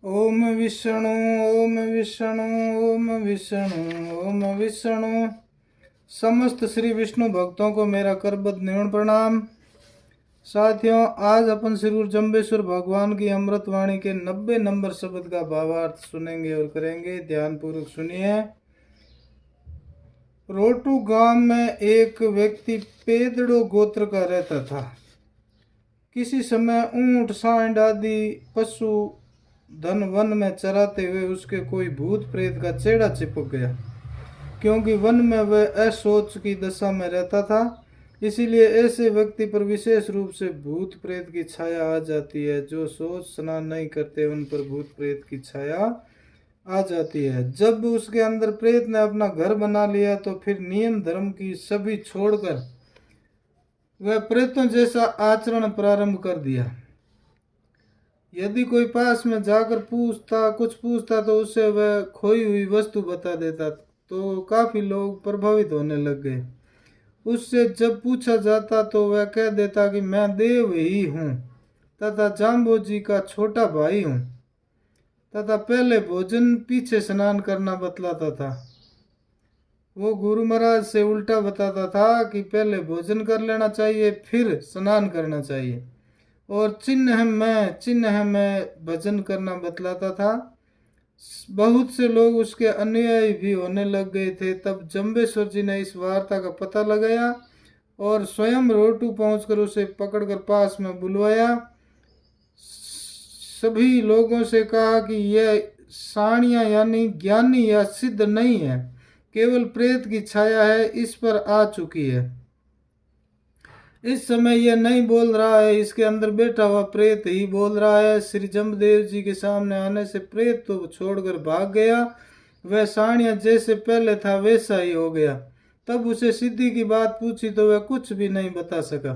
ओम विष्णु ओम विष्णु ओम विष्णु ओम विष्णु। समस्त श्री विष्णु भक्तों को मेरा करबद्ध निवण प्रणाम। साथियों, आज अपन श्री गुरु जम्बेश्वर भगवान की अमृत वाणी के 90 नंबर शब्द का भावार्थ सुनेंगे और करेंगे। ध्यान पूर्वक सुनिए। रोटू गांव में एक व्यक्ति पेदड़ो गोत्र का रहता था। किसी समय ऊंट सांड आदि पशु धन वन में चराते हुए उसके कोई भूत प्रेत का चेहरा चिपक गया। क्योंकि वन में वह असोच की दशा में रहता था, इसीलिए ऐसे व्यक्ति पर विशेष रूप से भूत प्रेत की छाया आ जाती है। जो सोच स्नान नहीं करते उन पर भूत प्रेत की छाया आ जाती है। जब उसके अंदर प्रेत ने अपना घर बना लिया तो फिर नियम धर्म की सभी छोड़कर वह प्रेतों जैसा आचरण प्रारंभ कर दिया। यदि कोई पास में जाकर कुछ पूछता तो उससे वह खोई हुई वस्तु बता देता, तो काफी लोग प्रभावित होने लग गए। उससे जब पूछा जाता तो वह कह देता कि मैं देव ही हूँ तथा जाम्बो जी का छोटा भाई हूँ, तथा पहले भोजन पीछे स्नान करना बतलाता था। वो गुरु महाराज से उल्टा बताता था कि पहले भोजन कर लेना चाहिए फिर स्नान करना चाहिए, और चिन्ह में भजन करना बतलाता था। बहुत से लोग उसके अनुयायी भी होने लग गए थे। तब जम्बेश्वर जी ने इस वार्ता का पता लगाया और स्वयं रोटू पहुंचकर उसे पकड़कर पास में बुलवाया। सभी लोगों से कहा कि यह साणिया यानी ज्ञानी या सिद्ध नहीं है, केवल प्रेत की छाया है, इस पर आ चुकी है। इस समय यह नहीं बोल रहा है, इसके अंदर बैठा हुआ प्रेत ही बोल रहा है। श्री जम्बदेव जी के सामने आने से प्रेत तो छोड़कर भाग गया। वह साणिया जैसे पहले था वैसा ही हो गया। तब उसे सिद्धि की बात पूछी तो वह कुछ भी नहीं बता सका।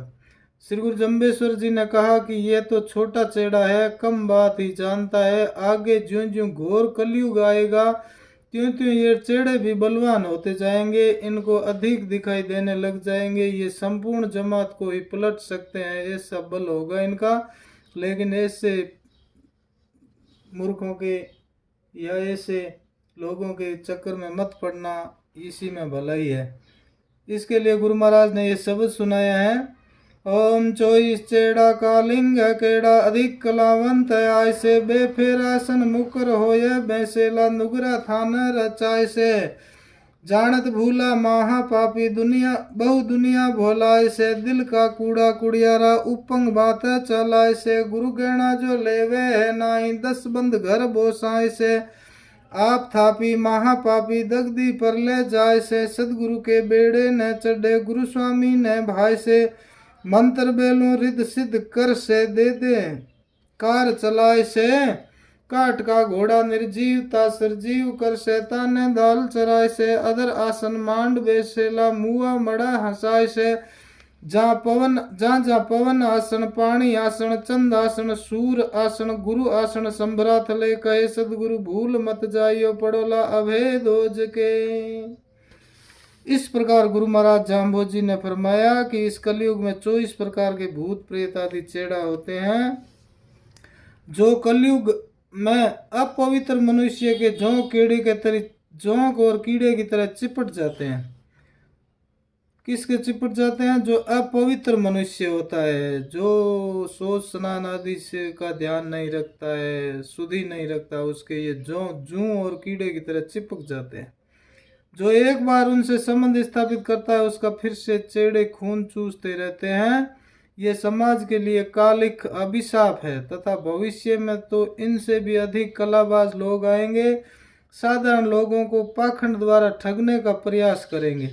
श्री गुरु जम्बेश्वर जी ने कहा कि यह तो छोटा चेड़ा है, कम बात ही जानता है। आगे ज्यों ज्यों घोर कलयुग आएगा त्यों त्यों ये चेड़े भी बलवान होते जाएंगे, इनको अधिक दिखाई देने लग जाएंगे। ये संपूर्ण जमात को ही पलट सकते हैं, ऐसा बल होगा इनका। लेकिन ऐसे मूर्खों के या ऐसे लोगों के चक्कर में मत पड़ना, इसी में भलाई है। इसके लिए गुरु महाराज ने ये शब्द सुनाया है। ओम चोईस चेड़ा का लिंग केड़ा अधिक कलावंत आय से बेफेरासन मुकर होय बैसेला नुगरा थान रचाय से जानत भूला महा पापी दुनिया बहु दुनिया भोलाय से दिल का कूड़ा कुड़ियारा उपंग बात चलाय से गुरु गहना जो लेवे है नाई 10 बंद घर बोसाय से आप थापी महापापी दगदी पर ले जाय से सदगुरु के बेड़े न चढ़े गुरु स्वामी ने भाई से मंत्र बेलू रिद सिद्ध कर से दे दे कार चलाए से काट का घोड़ा निर्जीव ता सरजीव कर शैतान ने दाल चराय से अदर आसन मांड बेसेला मुआ मड़ा हंसाय से जहाँ पवन आसन पानी आसन चंद आसन सूर आसन गुरु आसन संभरा थले कहे सदगुरु भूल मत जाइयो पड़ोला अभेदोज के। इस प्रकार गुरु महाराज जाम्बो जी ने फरमाया कि इस कलयुग में 24 प्रकार के भूत प्रेत आदि चेड़ा होते हैं, जो कलयुग में अपवित्र मनुष्य के जोंक कीड़े के तरह जोंक और कीड़े की तरह चिपट जाते हैं। किसके चिपट जाते हैं? जो अपवित्र मनुष्य होता है, जो सोच स्नान आदि से का ध्यान नहीं रखता है, शुद्धि नहीं रखता, उसके ये जू और कीड़े की तरह चिपक जाते हैं। जो एक बार उनसे संबंध स्थापित करता है उसका फिर से चेड़े खून चूसते रहते हैं। ये समाज के लिए कालिक अभिशाप है तथा भविष्य में तो इनसे भी अधिक कलाबाज लोग आएंगे। साधारण लोगों को पाखंड द्वारा ठगने का प्रयास करेंगे।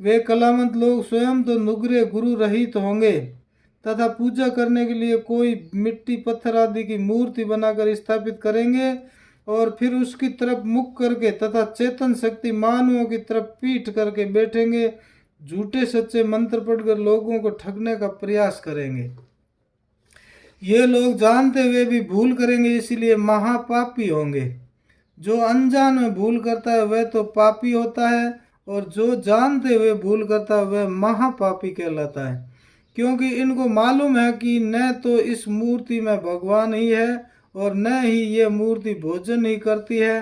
वे कलावंत लोग स्वयं तो नुगरे गुरु रहित होंगे तथा पूजा करने के लिए कोई मिट्टी पत्थर आदि की मूर्ति बनाकर स्थापित करेंगे और फिर उसकी तरफ मुख करके तथा चेतन शक्ति मानवों की तरफ पीठ करके बैठेंगे। झूठे सच्चे मंत्र पढ़कर लोगों को ठगने का प्रयास करेंगे। ये लोग जानते हुए भी भूल करेंगे, इसीलिए महापापी होंगे। जो अनजान में भूल करता है वह तो पापी होता है, और जो जानते हुए भूल करता है वह महापापी कहलाता है। क्योंकि इनको मालूम है कि न तो इस मूर्ति में भगवान ही है और न ही ये मूर्ति भोजन ही करती है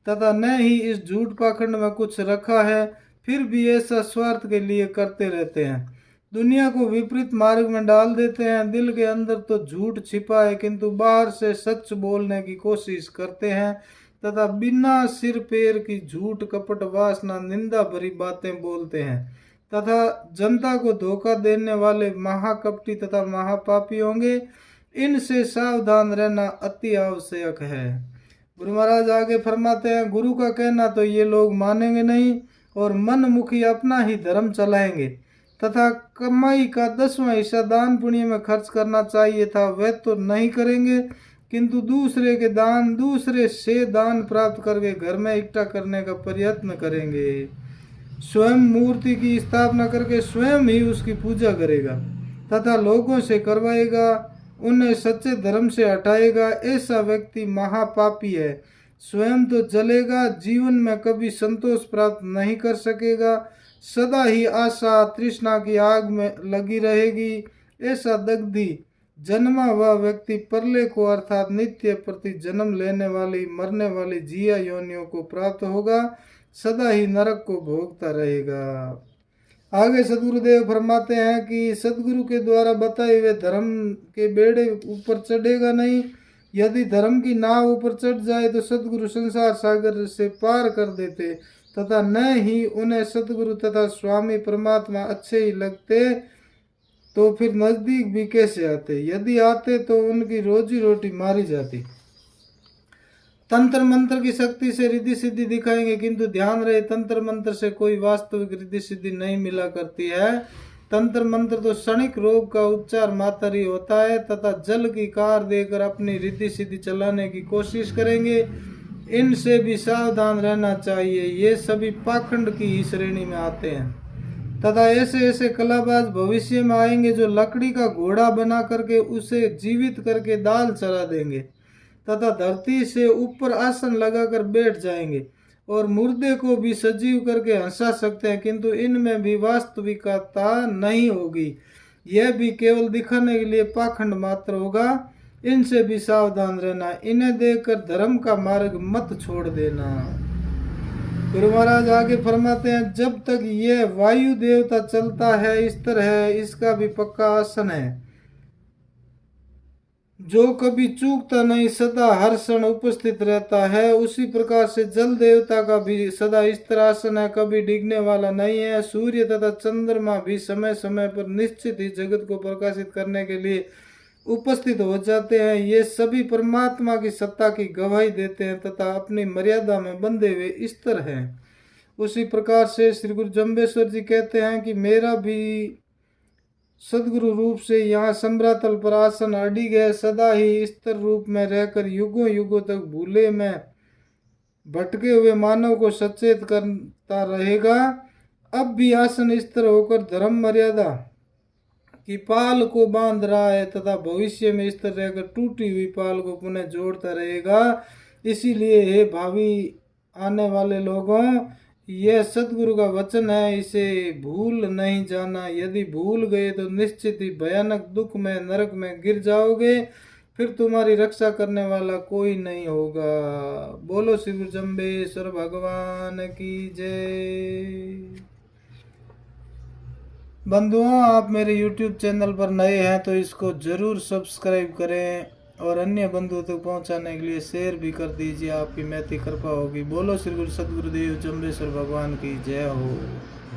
तथा न ही इस झूठ पाखंड में कुछ रखा है, फिर भी ऐसा स्वार्थ के लिए करते रहते हैं। दुनिया को विपरीत मार्ग में डाल देते हैं। दिल के अंदर तो झूठ छिपा है किंतु बाहर से सच बोलने की कोशिश करते हैं तथा बिना सिर पैर की झूठ कपट वासना निंदा भरी बातें बोलते हैं तथा जनता को धोखा देने वाले महाकपटी तथा महापापी होंगे। इनसे सावधान रहना अति आवश्यक है। गुरु महाराज आगे फरमाते हैं, गुरु का कहना तो ये लोग मानेंगे नहीं और मनमुखी अपना ही धर्म चलाएंगे तथा कमाई का 10वां हिस्सा दान पुण्य में खर्च करना चाहिए था वह तो नहीं करेंगे, किंतु दूसरे से दान प्राप्त करके घर में इकट्ठा करने का प्रयत्न करेंगे। स्वयं मूर्ति की स्थापना करके स्वयं ही उसकी पूजा करेगा तथा लोगों से करवाएगा, उन्हें सच्चे धर्म से हटाएगा। ऐसा व्यक्ति महापापी है। स्वयं तो जलेगा, जीवन में कभी संतोष प्राप्त नहीं कर सकेगा, सदा ही आशा तृष्णा की आग में लगी रहेगी। ऐसा दग्धी जन्मा हुआ व्यक्ति परले को अर्थात नित्य प्रति जन्म लेने वाली मरने वाली जिया योनियों को प्राप्त होगा, सदा ही नरक को भोगता रहेगा। आगे सदगुरुदेव फरमाते हैं कि सदगुरु के द्वारा बताए हुए धर्म के बेड़े ऊपर चढ़ेगा नहीं। यदि धर्म की नाव ऊपर चढ़ जाए तो सदगुरु संसार सागर से पार कर देते तथा न ही उन्हें सदगुरु तथा स्वामी परमात्मा अच्छे ही लगते तो फिर नजदीक भी कैसे आते। यदि आते तो उनकी रोजी रोटी मारी जाती। तंत्र मंत्र की शक्ति से रिद्धि सिद्धि दिखाएंगे, किंतु ध्यान रहे तंत्र मंत्र से कोई वास्तविक रिद्धि सिद्धि नहीं मिला करती है। तंत्र मंत्र तो क्षणिक रोग का उपचार मात्र ही होता है तथा जल की कार देकर अपनी रिद्धि सिद्धि चलाने की कोशिश करेंगे। इनसे भी सावधान रहना चाहिए, ये सभी पाखंड की ही श्रेणी में आते हैं तथा ऐसे ऐसे कलाबाज भविष्य में आएंगे जो लकड़ी का घोड़ा बना करके उसे जीवित करके दाल चरा देंगे तथा धरती से ऊपर आसन लगाकर बैठ जाएंगे और मुर्दे को भी सजीव करके हंसा सकते हैं, किंतु इनमें भी वास्तविकता नहीं होगी। यह भी केवल दिखाने के लिए पाखंड मात्र होगा। इनसे भी सावधान रहना। इन्हें देखकर धर्म का मार्ग मत छोड़ देना। गुरु महाराज आगे फरमाते हैं, जब तक ये वायु देवता चलता है इस तरह इसका भी पक्का आसन है जो कभी चूकता नहीं, सदा हर क्षण उपस्थित रहता है। उसी प्रकार से जल देवता का भी सदा इस तरह आसन है, कभी डिगने वाला नहीं है। सूर्य तथा चंद्रमा भी समय समय पर निश्चित ही जगत को प्रकाशित करने के लिए उपस्थित हो जाते हैं। ये सभी परमात्मा की सत्ता की गवाही देते हैं तथा अपनी मर्यादा में बंधे हुए स्थिर हैं। उसी प्रकार से श्री गुरु जम्बेश्वर जी कहते हैं कि मेरा भी सदगुरु रूप से यहाँ सम्रातल पर आसन अडिग है, सदा ही स्थिर रूप में रहकर युगों युगों तक भूले में भटके हुए मानव को सचेत करता रहेगा। अब भी आसन स्थिर होकर धर्म मर्यादा की पाल को बांध रहा है तथा भविष्य में स्थिर रहकर टूटी हुई पाल को पुनः जोड़ता रहेगा। इसीलिए हे भावी आने वाले लोगों, यह सदगुरु का वचन है, इसे भूल नहीं जाना। यदि भूल गए तो निश्चित ही भयानक दुख में नरक में गिर जाओगे, फिर तुम्हारी रक्षा करने वाला कोई नहीं होगा। बोलो श्री गुरु जम्बेश्वर भगवान की जय। बंधुओं, आप मेरे YouTube चैनल पर नए हैं तो इसको जरूर सब्सक्राइब करें और अन्य बंधुओं तक पहुंचाने के लिए शेयर भी कर दीजिए। आपकी महती कृपा होगी। बोलो श्री गुरु सद्गुरुदेव जम्बेश्वर भगवान की जय हो।